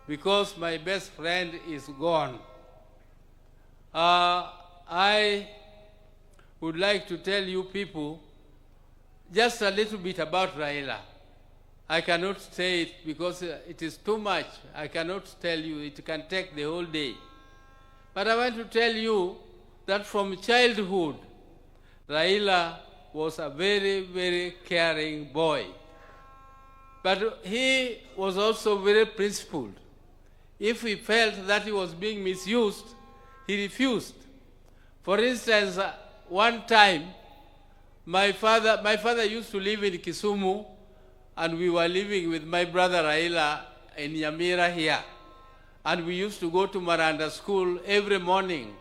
because my best friend is gone. I would like to tell you people just a little bit about Raila. I cannot say it because it is too much. I cannot tell you. It can take the whole day. But I want to tell you that from childhood, Raila was a very, very caring boy. But he was also very principled. If he felt that he was being misused, he refused. For instance, one time, my father used to live in Kisumu, and we were living with my brother Raila in Nyamira here. And we used to go to Maranda school every morning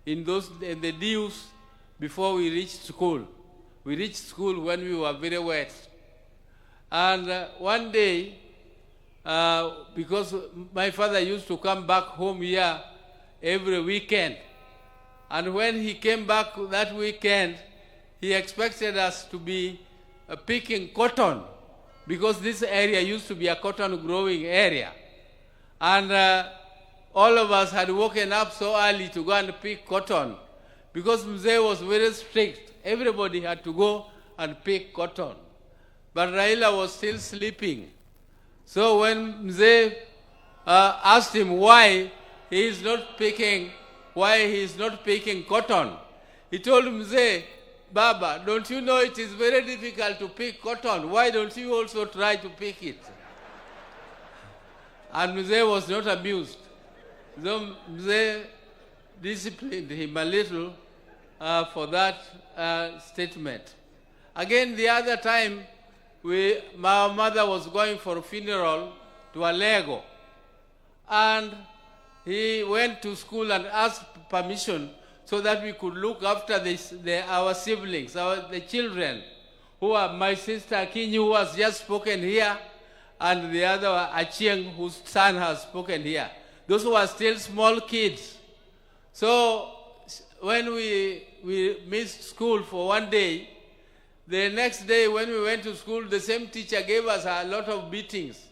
in the dews before we reached school. We reached school when we were very wet. And one day, because my father used to come back home here every weekend, and when he came back that weekend, he expected us to be picking cotton, because this area used to be a cotton growing area. And all of us had woken up so early to go and pick cotton, because Mzee was very strict. Everybody had to go and pick cotton. But Raila was still sleeping. So when Mzee asked him why he is not picking cotton, he told Mzee, Baba, don't you know it is very difficult to pick cotton? Why don't you also try to pick it? And Mzee was not amused. So Mzee disciplined him a little for that statement. Again, the other time, my mother was going for a funeral to Alego, and he went to school and asked permission so that we could look after our siblings, the children, who are my sister Akinyi, who has just spoken here, and the other Achieng, whose son has spoken here. Those who are still small kids. So when we missed school for one day, the next day when we went to school, the same teacher gave us a lot of beatings,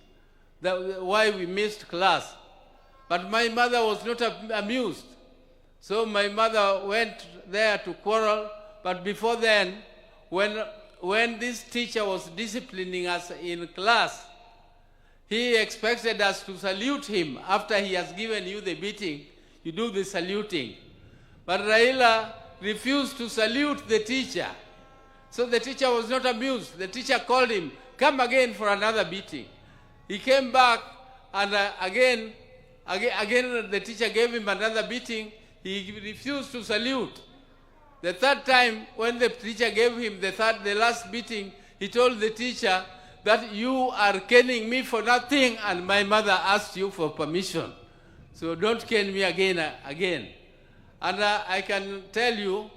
why we missed class. But my mother was not amused. So my mother went there to quarrel, but before then, when this teacher was disciplining us in class, he expected us to salute him. After he has given you the beating, you do the saluting. But Raila refused to salute the teacher. So the teacher was not amused. The teacher called him, come again for another beating. He came back, and again the teacher gave him another beating. He refused to salute. The third time, when the teacher gave him the last beating, he told the teacher that you are caning me for nothing, and my mother asked you for permission. So don't cane me again. And I can tell you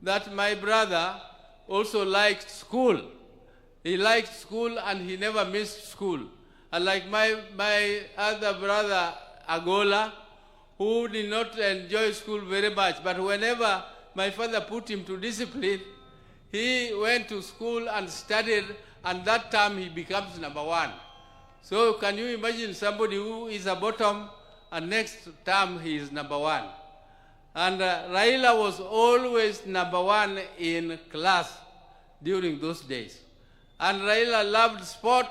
that my brother also liked school. He liked school and he never missed school. Unlike my other brother, Agola, who did not enjoy school very much, but whenever my father put him to discipline, he went to school and studied, and that time he becomes number one. So can you imagine somebody who is a bottom and next term he is number one? And Raila was always number one in class during those days. And Raila loved sport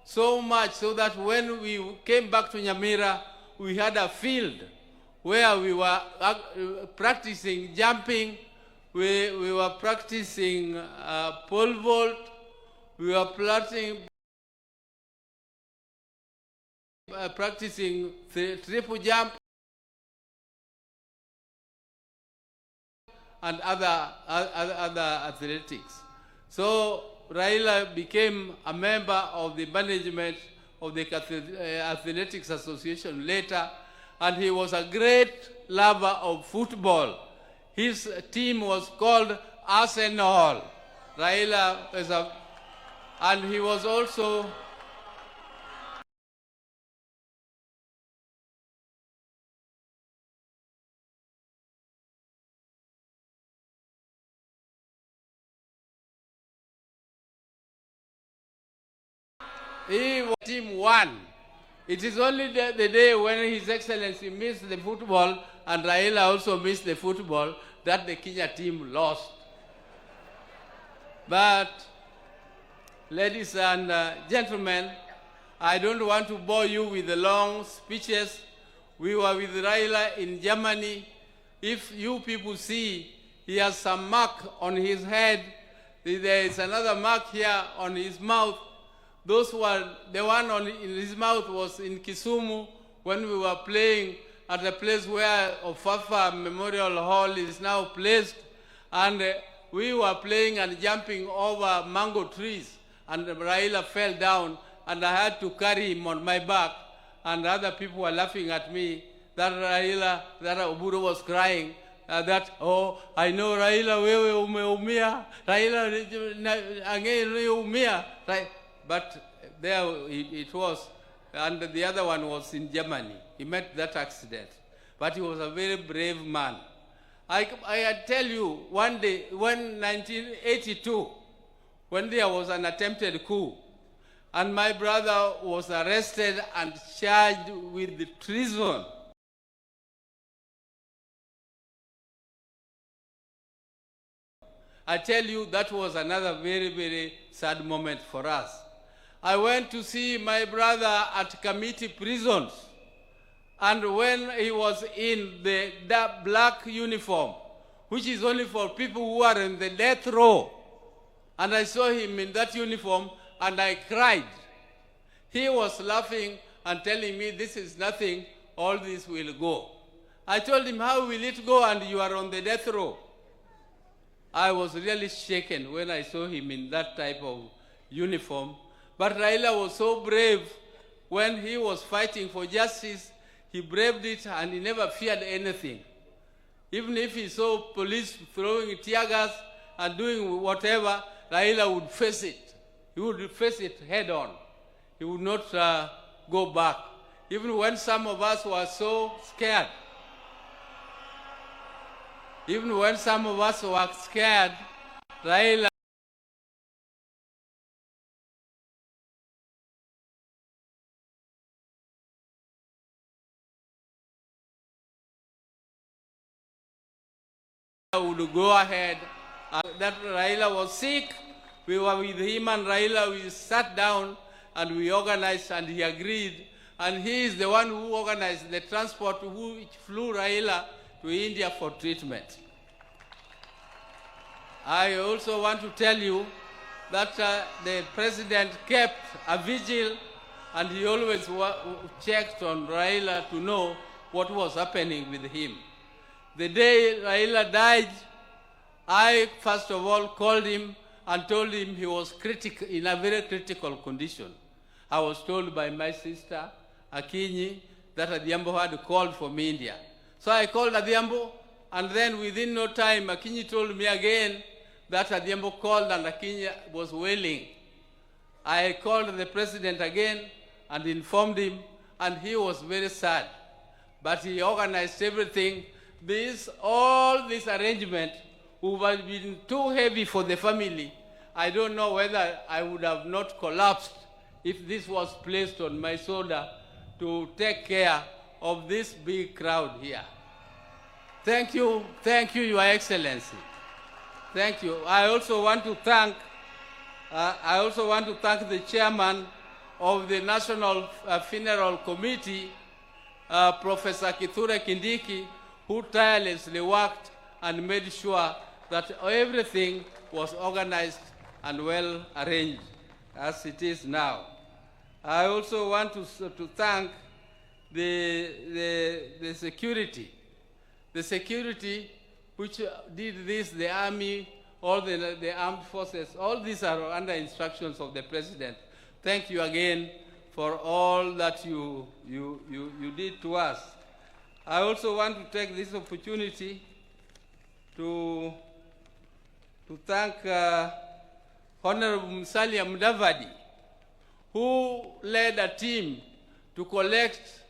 so much so that when we came back to Nyamira, we had a field where we were practicing jumping, we were practicing pole vault, we were practicing triple jump, and other athletics. So Raila became a member of the management of the Athletics Association later, and he was a great lover of football. His team was called Arsenal. Raila was and he was also he was team one. It is only the day when His Excellency missed the football and Raila also missed the football that the Kenya team lost. But, ladies and gentlemen, I don't want to bore you with the long speeches. We were with Raila in Germany. If you people see, he has some mark on his head. There is another mark here on his mouth. Those were, the one in his mouth was in Kisumu when we were playing at the place where Ofafa Memorial Hall is now placed. And we were playing and jumping over mango trees. And Raila fell down and I had to carry him on my back. And other people were laughing at me that Raila, that Oburu was crying. Oh, I know Raila, wewe umeumia. Raila, umia. Right? But there it was, and the other one was in Germany. He met that accident. But he was a very brave man. I tell you, one day, when 1982, when there was an attempted coup, and my brother was arrested and charged with treason. I tell you, that was another very, very sad moment for us. I went to see my brother at committee prisons. And when he was in the black uniform, which is only for people who are in the death row, and I saw him in that uniform, and I cried. He was laughing and telling me, this is nothing, all this will go. I told him, how will it go and you are on the death row? I was really shaken when I saw him in that type of uniform. But Raila was so brave when he was fighting for justice. He braved it and he never feared anything. Even if he saw police throwing tear gas and doing whatever, Raila would face it. He would face it head on. He would not go back. Even when some of us were so scared, Raila would go ahead. That Raila was sick. We were with him and Raila. We sat down and we organized and he agreed. And he is the one who organized the transport which flew Raila to India for treatment. I also want to tell you that the president kept a vigil and he always checked on Raila to know what was happening with him. The day Raila died, I first of all called him and told him he was in a very critical condition. I was told by my sister, Akinyi, that Adhiambo had called from India. So I called Adhiambo, and then within no time, Akinyi told me again that Adhiambo called and Akinyi was wailing. I called the president again and informed him, and he was very sad. But he organized everything. All this arrangement would have been too heavy for the family. I don't know whether I would have not collapsed if this was placed on my shoulder to take care of this big crowd here. Thank you, Your Excellency. Thank you. I also want to thank the chairman of the National Funeral Committee, Professor Kithure Kindiki, who tirelessly worked and made sure that everything was organized and well arranged as it is now. I also want to thank the security. The security which did this, the army, all the armed forces, all these are under instructions of the president. Thank you again for all that you did to us. I also want to take this opportunity to thank Honorable Musalia Mudavadi, who led a team to collect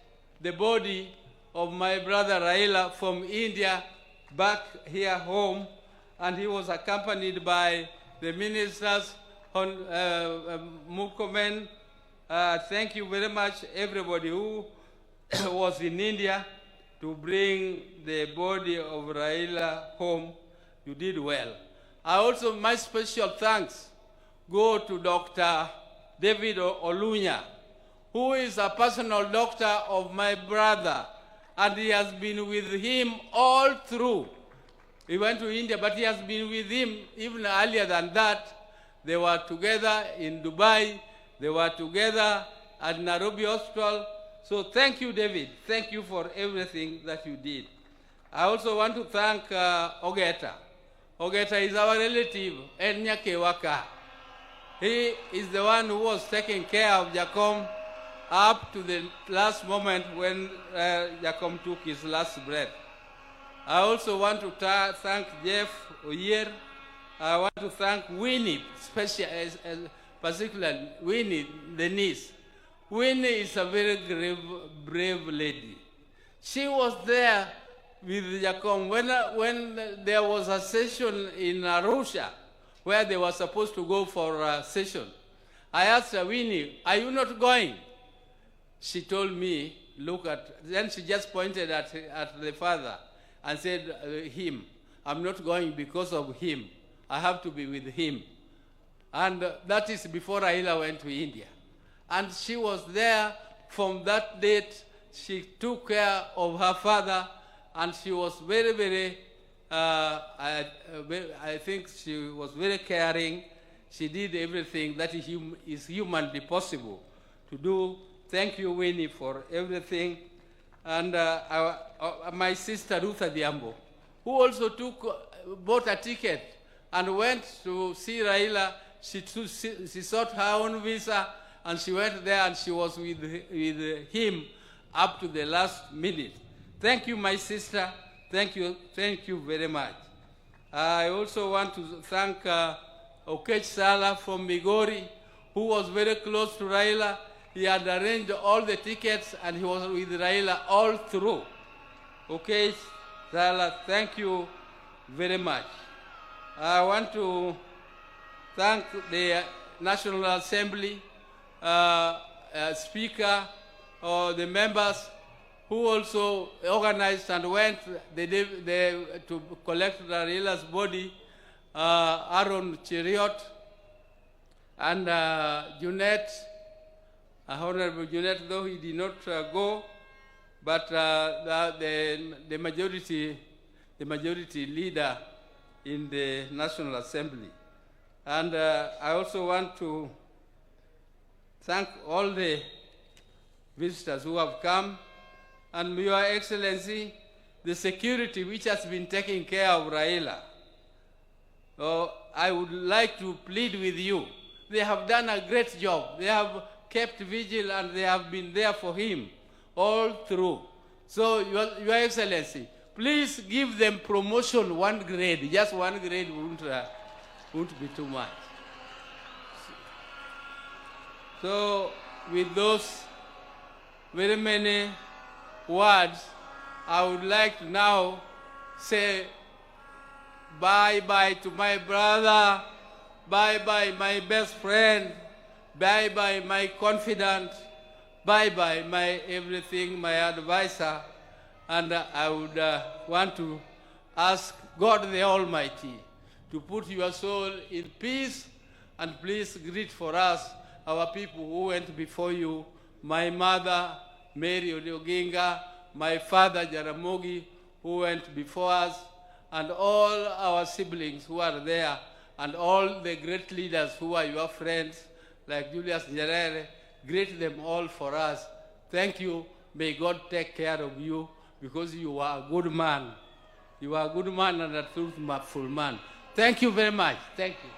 the body of my brother Raila from India back here home, and he was accompanied by the ministers, Murkomen, Thank you very much, everybody who was in India to bring the body of Raila home. You did well. My special thanks go to Dr. David Olunya, who is a personal doctor of my brother, and he has been with him all through. He went to India, but he has been with him even earlier than that. They were together in Dubai. They were together at Nairobi Hospital. So thank you, David. Thank you for everything that you did. I also want to thank Ogeta. Ogeta is our relative, Enyake Waka. He is the one who was taking care of Jacom up to the last moment when Jacom took his last breath. I also want to thank Jeff Oyer. I want to thank Winnie, particularly Winnie, the niece. Winnie is a very brave lady. She was there with Jacom when there was a session in Arusha where they were supposed to go for a session. I asked her, Winnie, are you not going? She told me, then she just pointed at the father and said, him, I'm not going because of him. I have to be with him. And that is before Raila went to India. And she was there from that date. She took care of her father, and she was very, very, I think she was very caring. She did everything that is humanly possible to do. Thank you, Winnie, for everything. And my sister, Ruth Adiambo, who also bought a ticket and went to see Raila. She sought her own visa, and she went there, and she was with him up to the last minute. Thank you, my sister. Thank you very much. I also want to thank Okech Sala from Migori, who was very close to Raila. He had arranged all the tickets, and he was with Raila all through. Okech Sala, thank you very much. I want to thank the National Assembly Speaker, or the members who also organized and went to collect Raila's body, Aaron Cheriot and Junet, Honorable Junet, though he did not go, but the majority leader in the National Assembly. And I also want to thank all the visitors who have come, and Your Excellency, the security which has been taking care of Raila. So I would like to plead with you. They have done a great job. They have kept vigil, and they have been there for him all through. So Your Excellency, please give them promotion 1 grade. Just 1 grade won't be too much. So with those very many words, I would like to now say bye-bye to my brother, bye-bye my best friend, bye-bye my confidant, bye-bye my everything, my advisor. And I would want to ask God the Almighty to put your soul in peace, and please greet for us our people who went before you, my mother, Mary Odinga, my father, Jaramogi, who went before us, and all our siblings who are there, and all the great leaders who are your friends, like Julius Nyerere. Greet them all for us. Thank you. May God take care of you, because you are a good man. You are a good man and a truthful man. Thank you very much. Thank you.